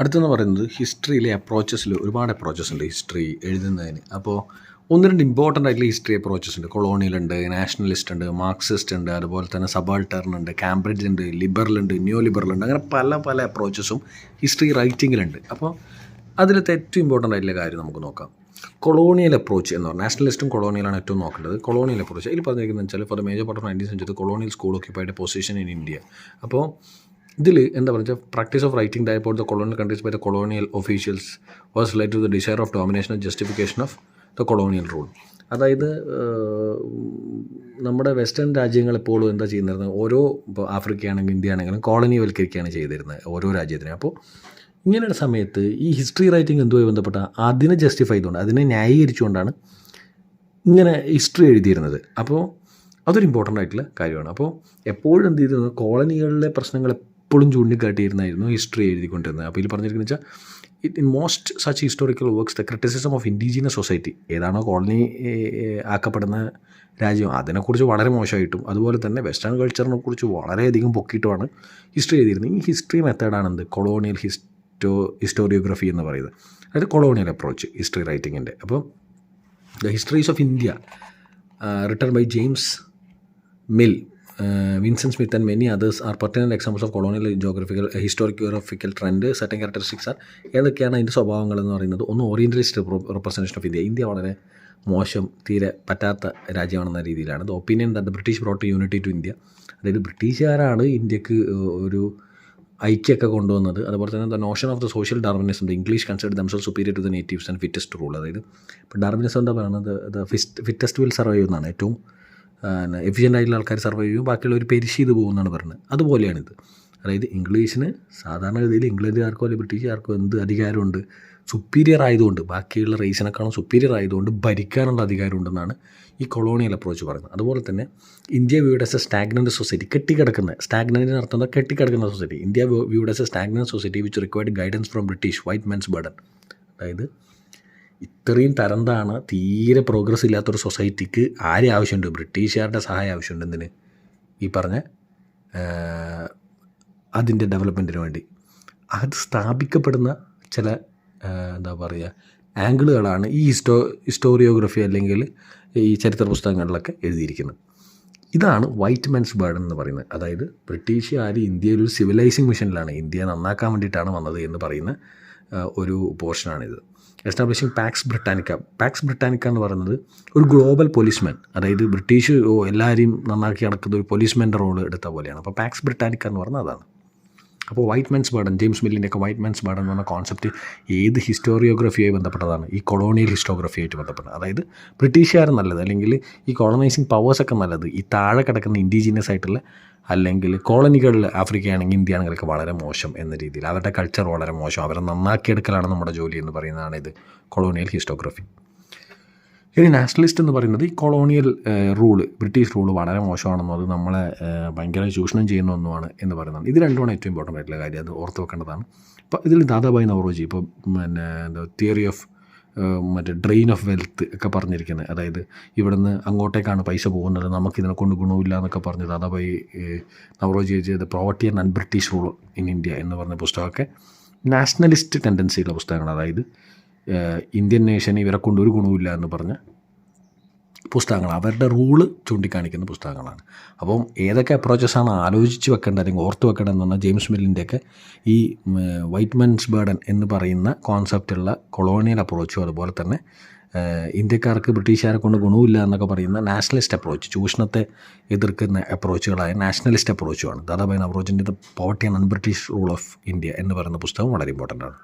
അടുത്തെന്ന് പറയുന്നത് ഹിസ്റ്ററിയിലെ അപ്രോച്ചസിൽ ഒരുപാട് അപ്രോച്ചസ് ഉണ്ട് ഹിസ്റ്ററി എഴുതുന്നതിന്. അപ്പോൾ ഒന്ന് രണ്ട് ഇമ്പോർട്ടൻ്റ് ആയിട്ടുള്ള ഹിസ്റ്ററി അപ്രോച്ചസ് ഉണ്ട്. കൊളോണിയൽ ഉണ്ട്, നാഷണലിസ്റ്റ് ഉണ്ട്, മാർക്സിസ്റ്റ് ഉണ്ട്, അതുപോലെ തന്നെ സബാൾട്ടേൺ ഉണ്ട്, കാംബ്രിഡ്ജ് ഉണ്ട്, ലിബറൽ ഉണ്ട്, ന്യൂ ലിബറൽ ഉണ്ട്. അങ്ങനെ പല പല അപ്രോച്ചസും ഹിസ്റ്ററി റൈറ്റിങ്ങിലുണ്ട്. അപ്പോൾ അതിലത്തെ ഏറ്റവും ഇമ്പോർട്ടൻ്റ് ആയിട്ടുള്ള കാര്യം നമുക്ക് നോക്കാം. കൊളോണിയൽ അപ്രോച്ച് എന്ന് പറഞ്ഞാൽ നാഷണലിസ്റ്റും കൊളോണിയലാണ് ഏറ്റവും നോക്കേണ്ടത്. കൊളോണിയൽ അപ്രോച്ച് ഇതിൽ പറഞ്ഞിരിക്കുന്നത് വെച്ചാൽ for the major part of 19th century colonial school occupied position in India. അപ്പോൾ ഇതിൽ എന്താ പറയുക, practice of writing die about the colonial countries by the colonial officials was related to the desire of domination and justification of the colonial rule. അതായത് നമ്മുടെ western രാജ്യങ്ങൾ എപ്പോഴും എന്താ ചെയ്യുന്നത്, ഓരോ ഇപ്പോൾ ആഫ്രിക്ക ആണെങ്കിലും ഇന്ത്യ ആണെങ്കിലും കോളനിവൽക്കരിക്കുകയാണ് ചെയ്തിരുന്നത് ഓരോ രാജ്യത്തിനും. അപ്പോൾ ഇങ്ങനെയുള്ള സമയത്ത് ഈ ഹിസ്റ്ററി റൈറ്റിംഗ് എന്തുമായി ബന്ധപ്പെട്ട അതിനെ ജസ്റ്റിഫൈ ചെയ്തുകൊണ്ട് അതിനെ ന്യായീകരിച്ചുകൊണ്ടാണ് ഇങ്ങനെ ഹിസ്റ്ററി എഴുതിയിരുന്നത്. അപ്പോൾ അതൊരു ഇമ്പോർട്ടൻ്റ് ആയിട്ടുള്ള കാര്യമാണ്. അപ്പോൾ എപ്പോഴും എന്ത് ചെയ്തിരുന്നത്, കോളനികളിലെ പ്രശ്നങ്ങൾ എപ്പോഴും ചൂണ്ടിക്കാട്ടിയിരുന്നായിരുന്നു ഹിസ്റ്ററി എഴുതിക്കൊണ്ടിരുന്നത്. അപ്പോൾ ഇതിൽ പറഞ്ഞിരിക്കുന്നത് വെച്ചാൽ in most such historical works the criticism of indigenous society, ഏതാണോ കോളനി ആക്കപ്പെടുന്ന രാജ്യം അതിനെക്കുറിച്ച് വളരെ മോശമായിട്ടും അതുപോലെ തന്നെ വെസ്റ്റേൺ കൾച്ചറിനെ കുറിച്ച് വളരെയധികം പൊക്കിയിട്ടുമാണ് ഹിസ്റ്ററി എഴുതിയിരുന്നത്. ഈ ഹിസ്റ്ററി മെത്തേഡാണ് എന്ത് കൊളോണിയൽ ഹിസ്റ്റോറിയോഗ്രഫി എന്ന് പറയുന്നത്. അതായത് കൊളോണിയൽ അപ്രോച്ച് ഹിസ്റ്ററി റൈറ്റിങ്ങിൻ്റെ. അപ്പോൾ the histories of India written by James Mill, Vincent Smith and many others are pertinent examples of colonial historiographical trend. Certain characteristics are, ഏതൊക്കെയാണ് അതിൻ്റെ സ്വഭാവങ്ങളെന്ന് പറയുന്നത്. ഒന്ന് orientalist representation of India, India വളരെ മോശം, തീരെ പറ്റാത്ത രാജ്യമാണെന്ന രീതിയിലാണ്. The opinion that the British brought unity to India, അതായത് ബ്രിട്ടീഷുകാരാണ് ഇന്ത്യക്ക് ഒരു ഐക്യമൊക്കെ കൊണ്ടുവന്നത്. അതുപോലെ തന്നെ the notion of the social Darwinism, the English consider themselves superior to the natives and fittest rule. അതായത് ഇപ്പോൾ ഡാർവിനിസം എന്താ പറയുന്നത്, ദ ഫിറ്റസ്റ്റ് വിൽ സർവൈവ് എന്നാണ്. ഏറ്റവും എഫിഷ്യൻ്റ് ആയിട്ടുള്ള ആൾക്കാർ സർവൈവ് ചെയ്യും, ബാക്കിയുള്ളവർ പെരിഷ് ചെയ്ത് പോകുമെന്നാണ് പറയുന്നത്. അതുപോലെയാണിത്. അതായത് ഇംഗ്ലീഷിന് സാധാരണഗതിയിൽ ഇംഗ്ലണ്ടുകാർക്കോ അല്ലെങ്കിൽ ബ്രിട്ടീഷുകാർക്കോ എന്ത് അധികാരമുണ്ട്, സുപ്പീരിയർ ആയതുകൊണ്ട്, ബാക്കിയുള്ള റേസിനെക്കാളും സുപ്പീരിയർ ആയതുകൊണ്ട് ഭരിക്കാനുള്ള അധികാരമുണ്ടെന്നാണ് ഈ കൊളോണിയൽ അപ്രോച്ച് പറയുന്നത്. അതുപോലെ തന്നെ India viewed as A stagnant society, കെട്ടിക്കിടക്കുന്ന, സ്റ്റാഗ്നൻ്റിന് അർത്ഥം കെട്ടിക്കിടക്കുന്ന society. India viewed as A stagnant society which required guidance from British white men's burden. അതായത് ഇത്രയും തരംതാണ്, തീരെ പ്രോഗ്രസ് ഇല്ലാത്തൊരു സൊസൈറ്റിക്ക് ആരെ ആവശ്യമുണ്ട്, ബ്രിട്ടീഷുകാരുടെ സഹായം ആവശ്യമുണ്ട്. എന്തിന്, ഈ പറഞ്ഞ അതിൻ്റെ ഡെവലപ്മെൻറ്റിന് വേണ്ടി. അത് സ്ഥാപിക്കപ്പെടുന്ന ചില എന്താ പറയുക ആംഗിളുകളാണ് ഈ ഹിസ്റ്റോറിയോഗ്രഫി അല്ലെങ്കിൽ ഈ ചരിത്ര പുസ്തകങ്ങളിലൊക്കെ എഴുതിയിരിക്കുന്നത്. ഇതാണ് വൈറ്റ് മെൻസ് ബർഡൻ എന്ന് പറയുന്നത്. അതായത് ബ്രിട്ടീഷുകാർ ഇന്ത്യയിൽ ഒരു സിവിലൈസിങ് മിഷനിലാണ്, ഇന്ത്യയെ നന്നാക്കാൻ വേണ്ടിയിട്ടാണ് വന്നത് എന്ന് പറയുന്ന ഒരു പോർഷനാണിത്. Establishing Pax Britannica. Pax Britannica എന്ന് പറയുന്നത് ഒരു ഗ്ലോബൽ പോലീസ്മാൻ, അതായത് ബ്രിട്ടീഷ് എല്ലാവരെയും നന്നാക്കി നടക്കുന്ന ഒരു പോലീസ്മാൻ്റെ റോൾ എടുത്ത പോലെയാണ്. അപ്പോൾ പാക്സ് ബ്രിട്ടാനിക്ക എന്ന് പറഞ്ഞാൽ അതാണ്. അപ്പോൾ വൈറ്റ് മെൻസ് ബർഡൻ, ജെയിംസ് മില്ലിൻ്റെയൊക്കെ വൈറ്റ് മെൻസ് ബർഡൻ എന്ന് പറഞ്ഞ കോൺസെപ്റ്റ് ഏത് ഹിസ്റ്റോറിയോഗ്രഫിയായി ബന്ധപ്പെട്ടതാണ്, ഈ കൊളോണിയൽ ഹിസ്റ്റോഗ്രഫിയായിട്ട് ബന്ധപ്പെട്ടത്. അതായത് ബ്രിട്ടീഷുകാർ നല്ലത്, അല്ലെങ്കിൽ ഈ കോളനൈസിങ് പവേഴ്സൊക്കെ നല്ലത്, ഈ താഴെ കിടക്കുന്ന ഇൻഡിജിനിയസ് ആയിട്ടുള്ള അല്ലെങ്കിൽ കോളനികളിൽ ആഫ്രിക്കയാണെങ്കിൽ ഇന്ത്യ ആണെങ്കിലൊക്കെ വളരെ മോശം എന്ന രീതിയിൽ അവരുടെ കൾച്ചർ വളരെ മോശം, അവരെ നന്നാക്കിയെടുക്കലാണ് നമ്മുടെ ജോലി എന്ന് പറയുന്നതാണ് ഇത് കൊളോണിയൽ ഹിസ്റ്റോഗ്രഫി. ഇനി നാഷണലിസ്റ്റ് എന്ന് പറയുന്നത് ഈ കൊളോണിയൽ റൂള്, ബ്രിട്ടീഷ് റൂള് വളരെ മോശമാണെന്നും അത് നമ്മളെ ഭയങ്കര ചൂഷണം ചെയ്യുന്ന ഒന്നുമാണ് എന്ന് പറയുന്നത്. ഇത് രണ്ടുമാണ് ഏറ്റവും ഇമ്പോർട്ടൻ്റ് ആയിട്ടുള്ള കാര്യം, അത് ഓർത്ത് വെക്കേണ്ടതാണ്. ഇപ്പോൾ ഇതിൽ ദാദാഭായ് നവറോജി ഇപ്പോൾ എന്താ theory of drain of wealth ഒക്കെ പറഞ്ഞിരിക്കുന്നത്. അതായത് ഇവിടുന്ന് അങ്ങോട്ടേക്കാണ് പൈസ പോകുന്നത്, നമുക്കിതിനെ കൊണ്ട് ഗുണമില്ല എന്നൊക്കെ പറഞ്ഞ് ദാദാഭായ് നവറോജി എഴുതിയത് poverty and British rule in India എന്ന് പറഞ്ഞ പുസ്തകമൊക്കെ നാഷണലിസ്റ്റ് ടെൻഡൻസിയുള്ള പുസ്തകങ്ങൾ. അതായത് ഇന്ത്യൻ നേഷന് ഇവരെ കൊണ്ട് ഒരു ഗുണവുമില്ല എന്ന് പറഞ്ഞ പുസ്തകങ്ങൾ, അവരുടെ റൂള് ചൂണ്ടിക്കാണിക്കുന്ന പുസ്തകങ്ങളാണ്. അപ്പം ഏതൊക്കെ അപ്രോച്ചസാണ് ആലോചിച്ച് വെക്കേണ്ടത് അല്ലെങ്കിൽ ഓർത്ത് വെക്കേണ്ടതെന്ന് പറഞ്ഞാൽ ജെയിംസ് മില്ലിൻ്റെയൊക്കെ ഈ വൈറ്റ് മെൻസ് ബർഡൻ എന്ന് പറയുന്ന കോൺസെപ്റ്റുള്ള കൊളോണിയൽ അപ്രോച്ചും, അതുപോലെ തന്നെ ഇന്ത്യക്കാർക്ക് ബ്രിട്ടീഷുകാരെ കൊണ്ട് ഗുണമില്ല എന്നൊക്കെ പറയുന്ന നാഷണലിസ്റ്റ് അപ്രോച്ച്, ചൂഷണത്തെ എതിർക്കുന്ന അപ്രോച്ചുകളായ നാഷണലിസ്റ്റ് അപ്രോച്ചുമാണ്. ദാദാഭായ് നവറോജിൻ്റെ the poverty and British rule of India എന്ന് പറയുന്ന പുസ്തകം വളരെ ഇമ്പോർട്ടൻ്റ് ആണ്.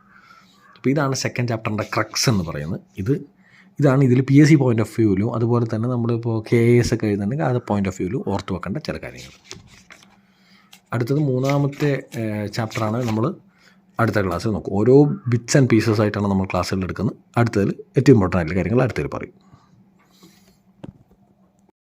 അപ്പോൾ ഇതാണ് സെക്കൻഡ് ചാപ്റ്ററിൻ്റെ ക്രക്സ് എന്ന് പറയുന്നത്. ഇതാണ് ഇതിൽ PSC പോയിൻ്റ് ഓഫ് വ്യൂവിലും അതുപോലെ തന്നെ നമ്മളിപ്പോൾ KS ഒക്കെ എഴുതുന്നുണ്ടെങ്കിൽ അത് പോയിൻ്റ് ഓഫ് വ്യൂവിലും ഓർത്ത് വെക്കേണ്ട ചില കാര്യങ്ങൾ. അടുത്തത് മൂന്നാമത്തെ ചാപ്റ്ററാണ്. നമ്മൾ അടുത്ത ക്ലാസ്സിൽ നോക്കും. ഓരോ ബിറ്റ്സ് ആൻഡ് പീസസ് ആയിട്ടാണ് നമ്മൾ ക്ലാസ്സുകൾ എടുക്കുന്നത്. അടുത്തതിൽ ഏറ്റവും ഇമ്പോർട്ടൻ്റ് ആയിട്ടുള്ള കാര്യങ്ങൾ അടുത്തതിൽ പറയും.